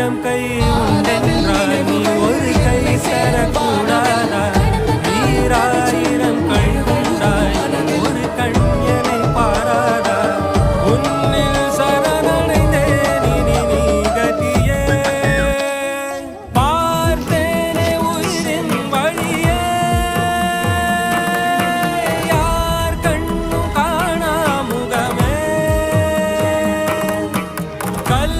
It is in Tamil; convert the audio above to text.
ஆயிரம் கை உண்டென்றால் நீ ஒரு கை சேரக்கூடாதா நீராயிரம் கை உண்டாய் ஒரு கண்யனை பாராதா உன்னில் சரணடைந்தேன் இனி நீ கதியே பார்த்தேனே உயிரின் வழியே யார் கண்ணும் காணா முகமே கல்